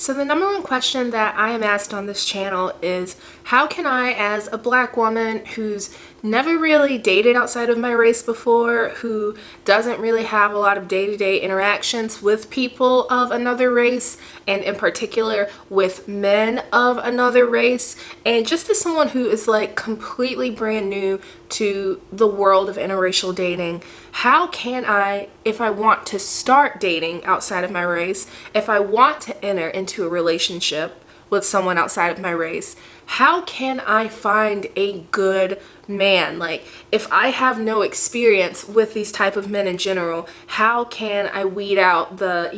So the number one question that I am asked on this channel is, how can I, as a black woman who's never really dated outside of my race before, who doesn't really have a lot of day-to-day interactions with people of another race, and in particular with men of another race, and just as someone who is like completely brand new to the world of interracial dating, how can I, if I want to start dating outside of my race, if I want to enter into a relationship with someone outside of my race, how can I find a good man? Like, if I have no experience with these type of men in general, how can I weed out the,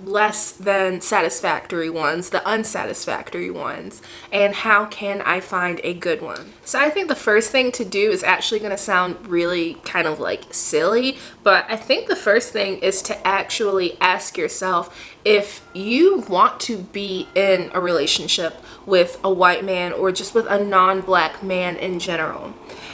less than satisfactory ones, the unsatisfactory ones, and how can I find a good one? So I think the first thing to do is actually going to sound really kind of like silly, but I think the first thing is to actually ask yourself if you want to be in a relationship with a white man or just with a non-black man in general.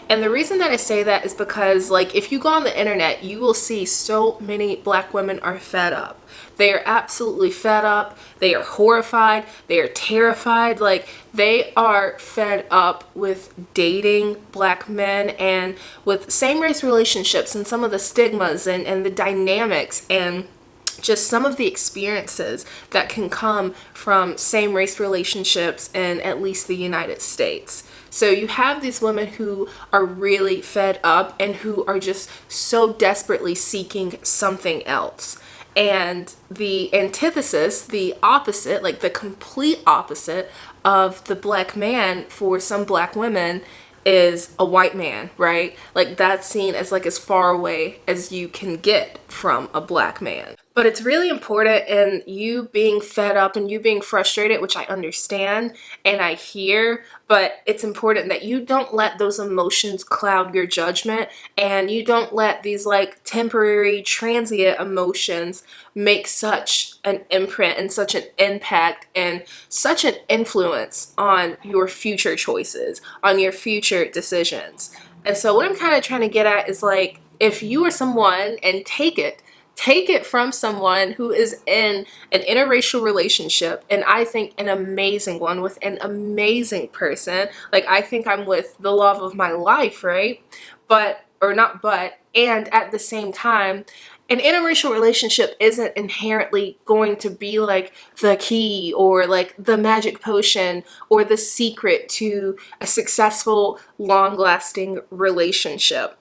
And the reason that I say that is because, like, if you go on the internet, you will see so many black women are fed up. They are absolutely fed up. They are horrified. They are terrified. Like, they are fed up with dating black men and with same-race relationships and some of the stigmas and the dynamics and just some of the experiences that can come from same-race relationships in at least the United States. So you have these women who are really fed up and who are just so desperately seeking something else. And the antithesis, the opposite, like the complete opposite of the black man for some black women is a white man, right? Like, that's seen as like as far away as you can get from a black man. But it's really important in you being fed up and you being frustrated, which I understand and I hear, but it's important that you don't let those emotions cloud your judgment and you don't let these like temporary transient emotions make such an imprint and such an impact and such an influence on your future choices, on your future decisions. And so what I'm kind of trying to get at is, like, if you are someone, and take it from someone who is in an interracial relationship, and I think an amazing one with an amazing person. Like, I think I'm with the love of my life, right? And at the same time, an interracial relationship isn't inherently going to be like the key or like the magic potion or the secret to a successful, long-lasting relationship.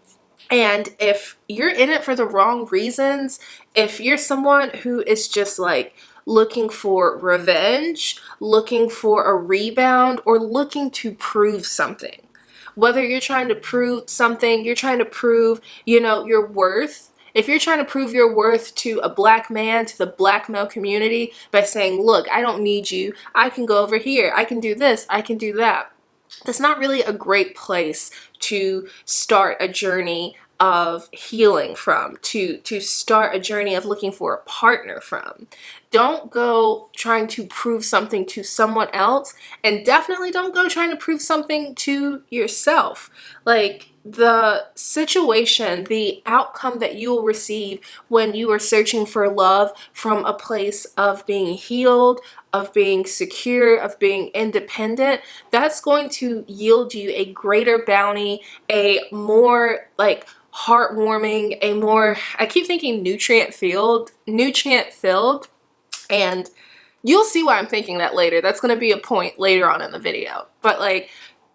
And if you're in it for the wrong reasons, if you're someone who is just like looking for revenge, looking for a rebound, or looking to prove something, whether you're trying to prove something, you're trying to prove, your worth. If you're trying to prove your worth to a black man, to the black male community by saying, look, I don't need you. I can go over here. I can do this. I can do that. That's not really a great place to start a journey of healing from, to start a journey of looking for a partner from. Don't go trying to prove something to someone else, and definitely don't go trying to prove something to yourself. Like, the situation, the outcome that you will receive when you are searching for love from a place of being healed, of being secure, of being independent, that's going to yield you a greater bounty, a more like heartwarming, a more, I keep thinking nutrient filled, and you'll see why I'm thinking that later. That's going to be a point later on in the video. But like,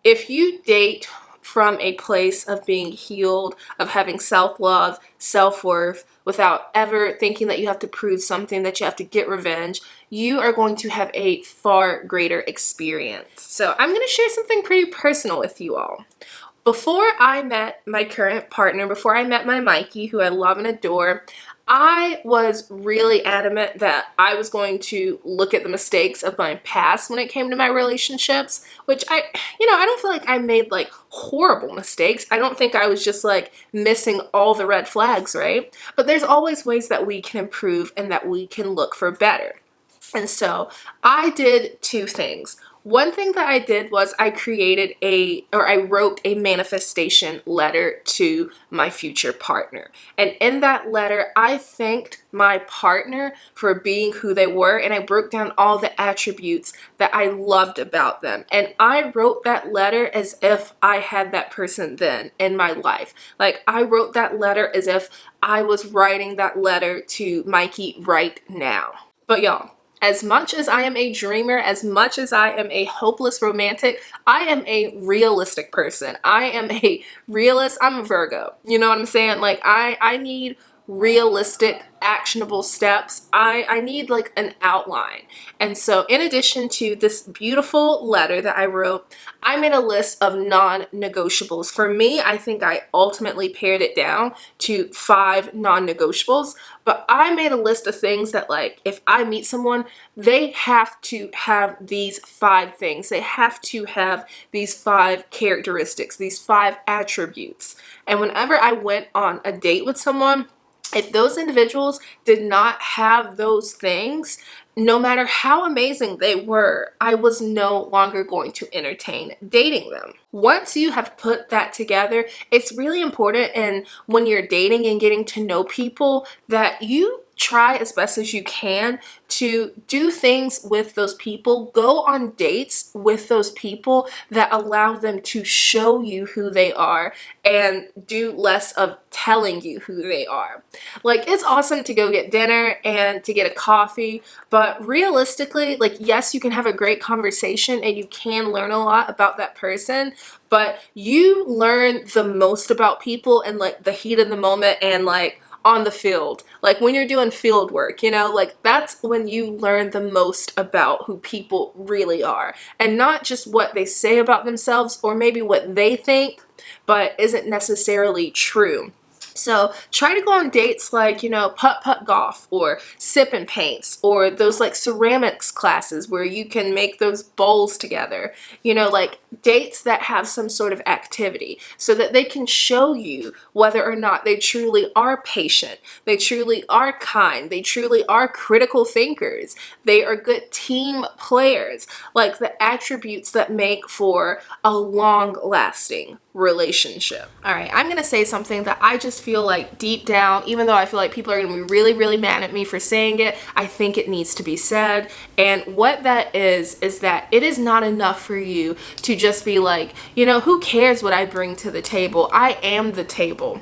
if you date from a place of being healed, of having self-love, self-worth, without ever thinking that you have to prove something, that you have to get revenge, you are going to have a far greater experience. So I'm going to share something pretty personal with you all. Before I met my current partner, before I met my Mikey, who I love and adore, I was really adamant that I was going to look at the mistakes of my past when it came to my relationships, which I don't feel like I made like horrible mistakes. I don't think I was just like missing all the red flags, right? But there's always ways that we can improve and that we can look for better. And so I did two things. One thing that I did was I wrote a manifestation letter to my future partner. And in that letter, I thanked my partner for being who they were, and I broke down all the attributes that I loved about them. And I wrote that letter as if I had that person then in my life. Like, I wrote that letter as if I was writing that letter to Mikey right now. But y'all, as much as I am a dreamer, as much as I am a hopeless romantic, I am a realistic person. I am a realist. I'm a Virgo. You know what I'm saying? Like, I need realistic, actionable steps. I need like an outline. And so in addition to this beautiful letter that I wrote, I made a list of non-negotiables. For me, I think I ultimately pared it down to 5 non-negotiables, but I made a list of things that, like, if I meet someone, they have to have these 5 things. They have to have these 5 characteristics, these 5 attributes. And whenever I went on a date with someone, if those individuals did not have those things, no matter how amazing they were, I was no longer going to entertain dating them. Once you have put that together, it's really important, and when you're dating and getting to know people, that you try as best as you can to do things with those people, go on dates with those people that allow them to show you who they are and do less of telling you who they are. Like, it's awesome to go get dinner and to get a coffee, but realistically, like, yes, you can have a great conversation and you can learn a lot about that person, but you learn the most about people in like the heat of the moment and like on the field. Like when you're doing field work, you know, like that's when you learn the most about who people really are, and not just what they say about themselves or maybe what they think, but isn't necessarily true. So try to go on dates like, you know, putt-putt golf or sip and paints, or those like ceramics classes where you can make those bowls together. You know, like dates that have some sort of activity so that they can show you whether or not they truly are patient, they truly are kind, they truly are critical thinkers, they are good team players, like the attributes that make for a long-lasting relationship. All right, I'm gonna say something that I just feel like deep down, even though I feel like people are gonna be really, really mad at me for saying it, I think it needs to be said. And what that is that it is not enough for you to just be like, you know, who cares what I bring to the table? I am the table.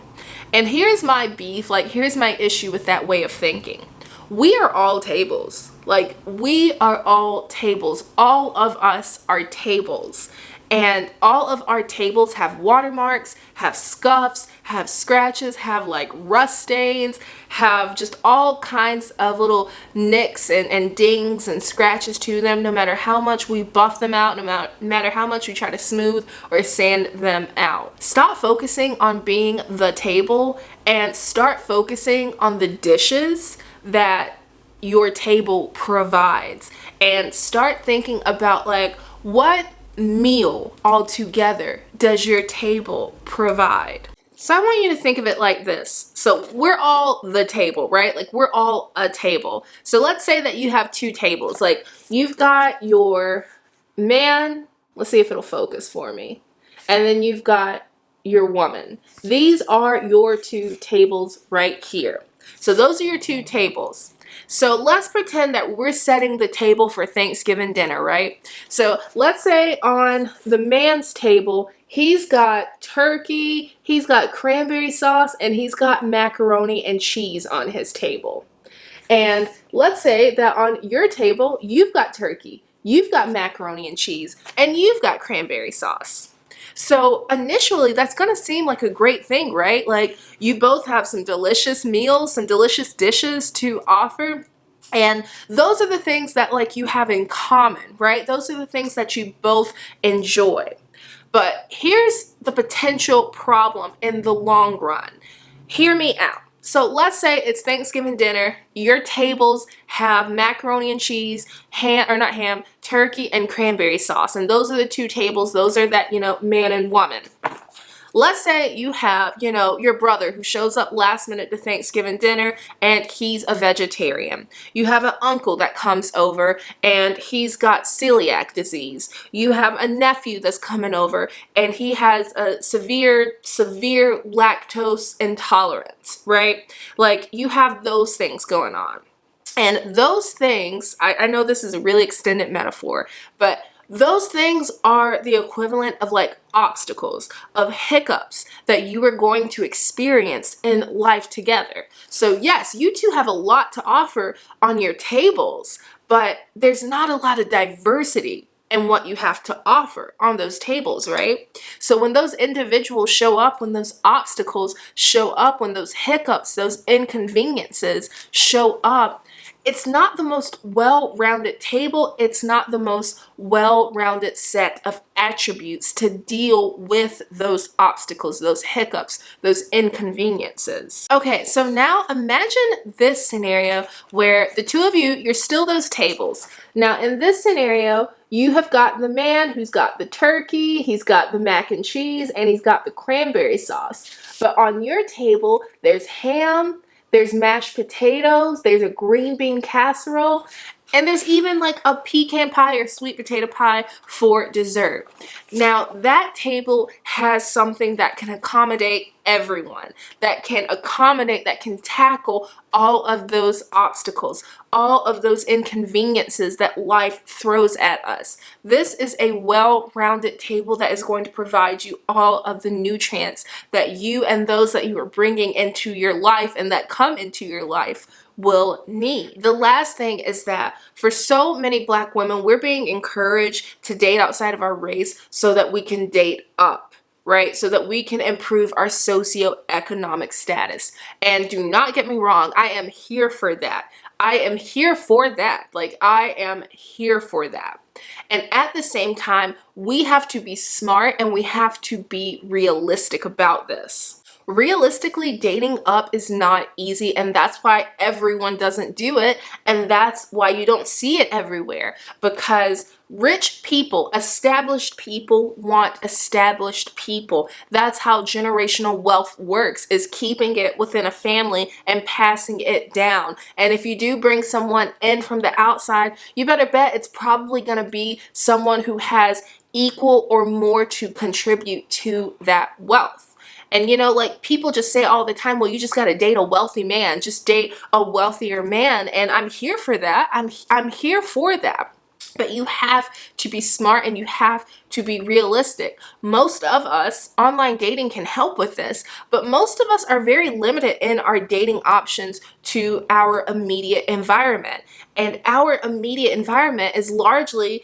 And here's my beef, like here's my issue with that way of thinking. We are all tables. Like, we are all tables. All of us are tables. And all of our tables have watermarks, have scuffs, have scratches, have like rust stains, have just all kinds of little nicks and dings and scratches to them, no matter how much we buff them out, no matter how much we try to smooth or sand them out. Stop focusing on being the table and start focusing on the dishes that your table provides, and start thinking about like, what meal altogether does your table provide? So I want you to think of it like this. So we're all the table, right? Like we're all a table. So let's say that you have 2 tables. Like you've got your man, let's see if it'll focus for me. And then you've got your woman. These are your 2 tables right here. So those are your 2 tables. So let's pretend that we're setting the table for Thanksgiving dinner, right? So let's say on the man's table, he's got turkey, he's got cranberry sauce, and he's got macaroni and cheese on his table. And let's say that on your table, you've got turkey, you've got macaroni and cheese, and you've got cranberry sauce. So initially, that's going to seem like a great thing, right? Like you both have some delicious meals, some delicious dishes to offer. And those are the things that like you have in common, right? Those are the things that you both enjoy. But here's the potential problem in the long run. Hear me out. So let's say it's Thanksgiving dinner. Your tables have macaroni and cheese, turkey and cranberry sauce. And those are the 2 tables. Those are that, you know, man and woman. let's say you have, you know, your brother who shows up last minute to Thanksgiving dinner and he's a vegetarian. You have an uncle that comes over and he's got celiac disease. You have a nephew that's coming over and he has a severe lactose intolerance, right? Like, you have those things going on. And those things, I know this is a really extended metaphor, but those things are the equivalent of like obstacles, of hiccups that you are going to experience in life together. So yes, you two have a lot to offer on your tables, but there's not a lot of diversity in what you have to offer on those tables, right? So when those individuals show up, when those obstacles show up, when those hiccups, those inconveniences show up, it's not the most well-rounded table. It's not the most well-rounded set of attributes to deal with those obstacles, those hiccups, those inconveniences. Okay, so now imagine this scenario where the two of you, you're still those tables. Now in this scenario, you have got the man who's got the turkey, he's got the mac and cheese, and he's got the cranberry sauce. But on your table, there's ham, there's mashed potatoes, there's a green bean casserole, and there's even like a pecan pie or sweet potato pie for dessert. Now that table has something that can accommodate everyone, that can tackle all of those obstacles, all of those inconveniences that life throws at us. This is a well-rounded table that is going to provide you all of the nutrients that you and those that you are bringing into your life and that come into your life will need. The last thing is that for so many Black women, we're being encouraged to date outside of our race so that we can date up, right? So that we can improve our socioeconomic status. And do not get me wrong, I am here for that. I am here for that. Like, I am here for that. And at the same time, we have to be smart and we have to be realistic about this. Realistically, dating up is not easy, and that's why everyone doesn't do it, and that's why you don't see it everywhere, because rich people, established people want established people. That's how generational wealth works, is keeping it within a family and passing it down. And if you do bring someone in from the outside, you better bet it's probably going to be someone who has equal or more to contribute to that wealth. And you know, like, people just say all the time, well, you just got to date a wealthy man, just date a wealthier man. And I'm here for that. I'm here for that. But you have to be smart and you have to be realistic. Most of us, online dating can help with this, but most of us are very limited in our dating options to our immediate environment. And our immediate environment is largely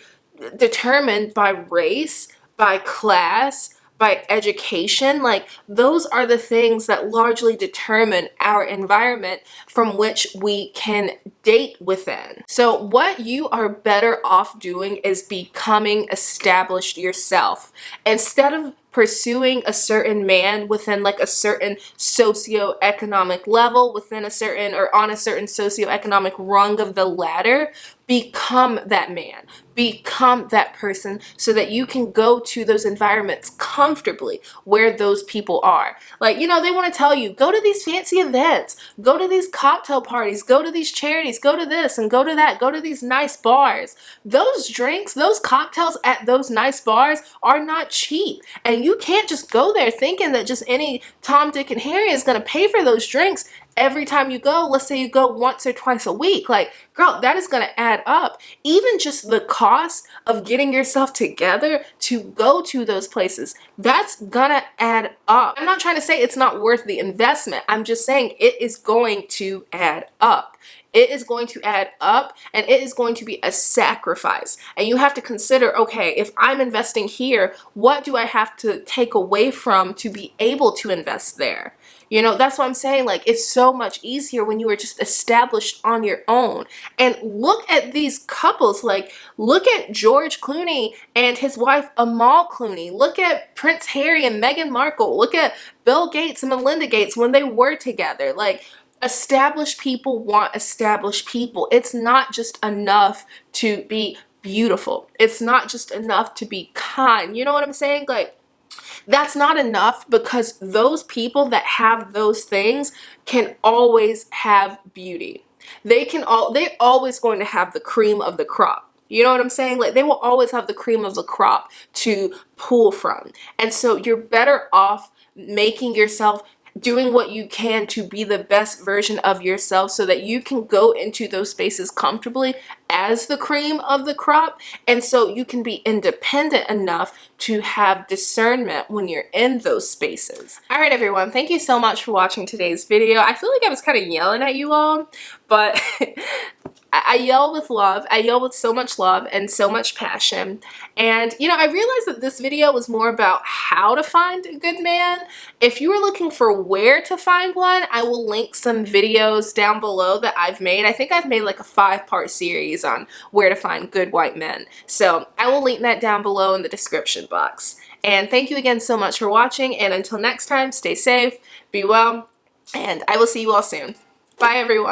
determined by race, by class, by education. Like, those are the things that largely determine our environment from which we can date within. So what you are better off doing is becoming established yourself. Instead of pursuing a certain man within like a certain socioeconomic level, within a certain or on a certain socioeconomic rung of the ladder, become that man, become that person so that you can go to those environments comfortably where those people are. Like, you know, they want to tell you, go to these fancy events, go to these cocktail parties, go to these charities, go to this and go to that, go to these nice bars. Those drinks, those cocktails at those nice bars are not cheap. And you can't just go there thinking that just any Tom, Dick, and Harry is going to pay for those drinks every time you go. Let's say you go once or twice a week. Like, girl, that is going to add up. Even just the cost of getting yourself together to go to those places, that's gonna add up. I'm not trying to say it's not worth the investment. I'm just saying it is going to add up. It is going to add up, and it is going to be a sacrifice. And you have to consider, okay, if I'm investing here, what do I have to take away from to be able to invest there? You know, that's what I'm saying. Like, it's so much easier when you are just established on your own. And look at these couples. Like, look at George Clooney and his wife Amal Clooney. Look at Prince Harry and Meghan Markle. Look at Bill Gates and Melinda Gates when they were together. Like, established people want established people. It's not just enough to be beautiful. It's not just enough to be kind. You know what I'm saying? Like, that's not enough, because those people that have those things can always have beauty. They're always going to have the cream of the crop. You know what I'm saying? Like, they will always have the cream of the crop to pull from. And so you're better off making yourself, doing what you can to be the best version of yourself, so that you can go into those spaces comfortably as the cream of the crop, and so you can be independent enough to have discernment when you're in those spaces. All right, everyone, thank you so much for watching today's video. I feel like I was kind of yelling at you all, but I yell with love. I yell with so much love and so much passion. And, you know, I realized that this video was more about how to find a good man. If you are looking for where to find one, I will link some videos down below that I've made. I think I've made like a 5-part series on where to find good white men. So I will link that down below in the description box. And thank you again so much for watching. And until next time, stay safe, be well, and I will see you all soon. Bye, everyone.